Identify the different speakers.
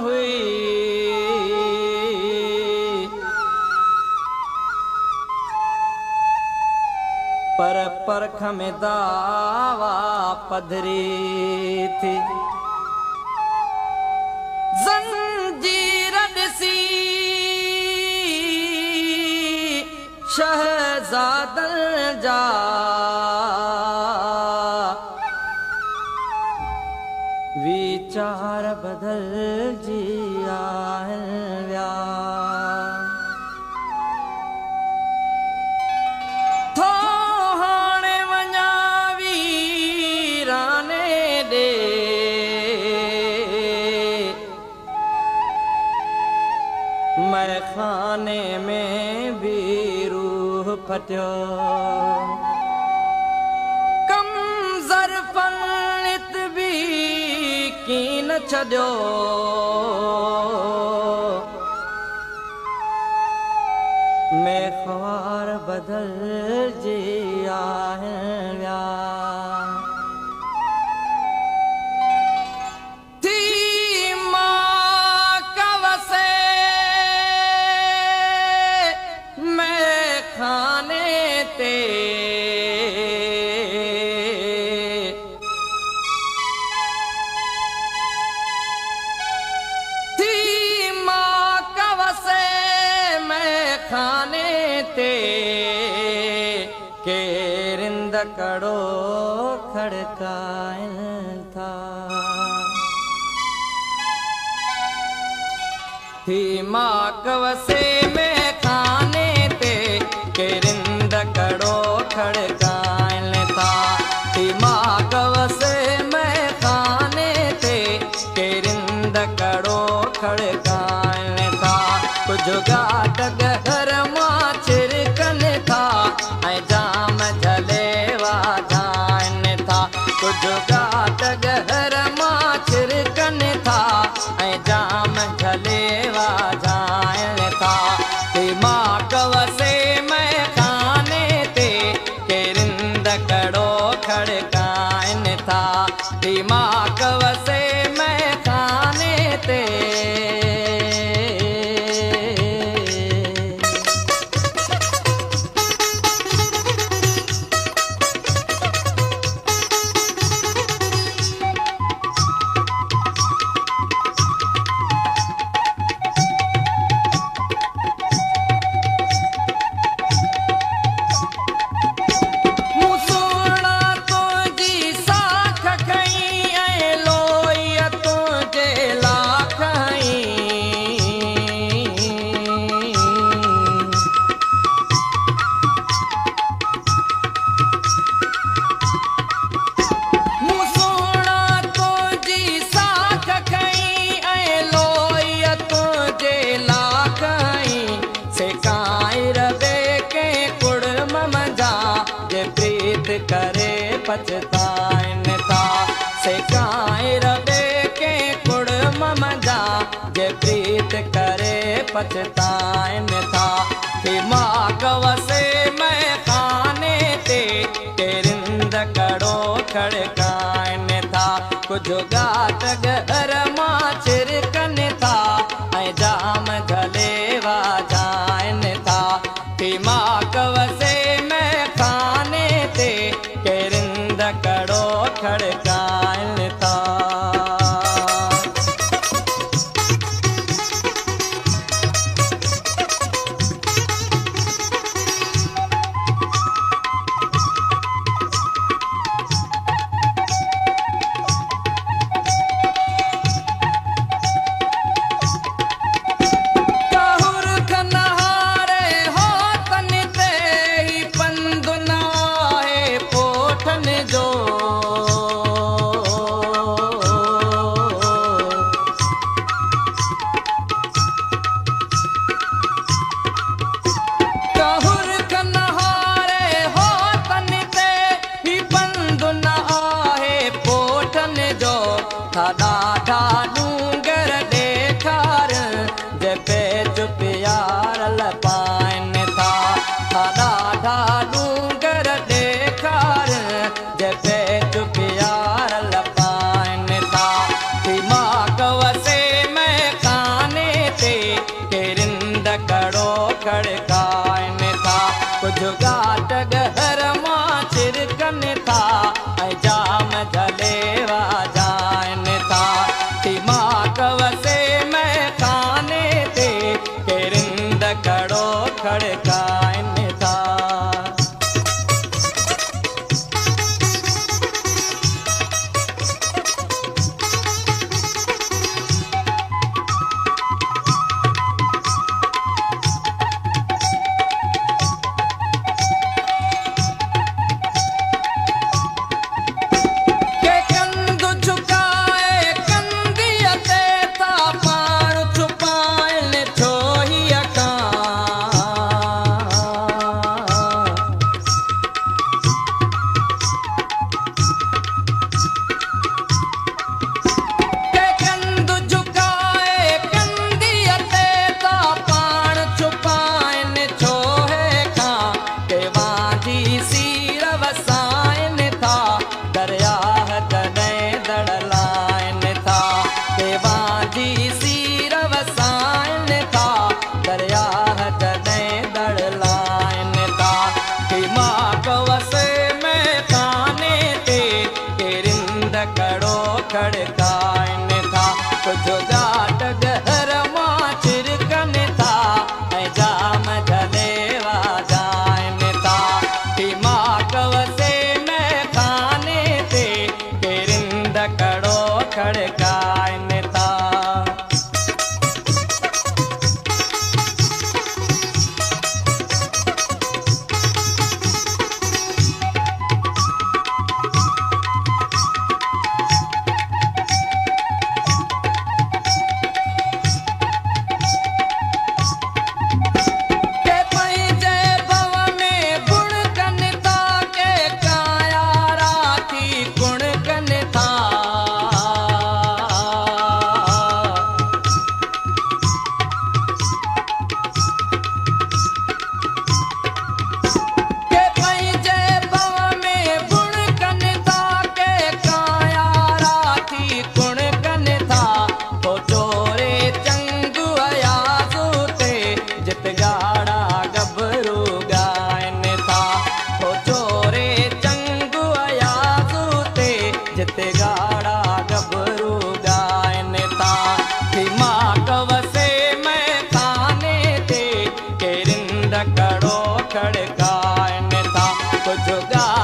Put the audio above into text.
Speaker 1: हुई, पर परख में दावा पधरी थी। जंजीर ॾिसी शहज़ादन जा वीचार बदल जी आया। थो हाणे वञा वीराने ॾे, मैखाने में भी रूह फटियो। कम ज़रफ़नित भी कीन छॾियो, मेख़वार बदल जी आया। खाने ते केरिंद कड़ो खड़काइन था। थी माँ कवसे में खाने ते केरिंद कड़ो खड़काइन था। थी माँ कवसे में खाने ते केरिंद कड़ो खड़काइन था। कुछ गाट घर मां छिरकन था, ऐं जाम झलेवा जाइन था। कुछ गाट घर मां छिरकन था, ऐं जाम झलेवा जाइन था। मां कवसे में खाने ते केरिंद कड़ो खड़काइन था। मां कवसे में खाने ते करे पछताइन था। सेकाए रबे के कुड़म मजा जे प्रीत करे पछताइन था। मां कवसे में खाने ते केरिंद कड़ो खड़काइन था। कुछ गाट घर मां छिरकन था, ऐं जाम झलेवा जाइन था। मां कवसे में खाने ते केरिंद कड़ो खड़काइन था। ॾाढा डूंगर ॾेखार जे पेच प्यार लपाइन था। ॾाढा डूंगर ॾेखार जे पेच प्यार लपाइन था। मां कवसे में खड़काइन था कुछ जाट घर मां छिरकन था ऐं जाम जलेवा जाइन था दिमाग वसे में खाने ते किरिंद कड़ो खड़काइन था गाड़ा गबरू गायन था दिमाग वसे में खाने ते किरिंद कड़ो खड़काइन था कुछ गा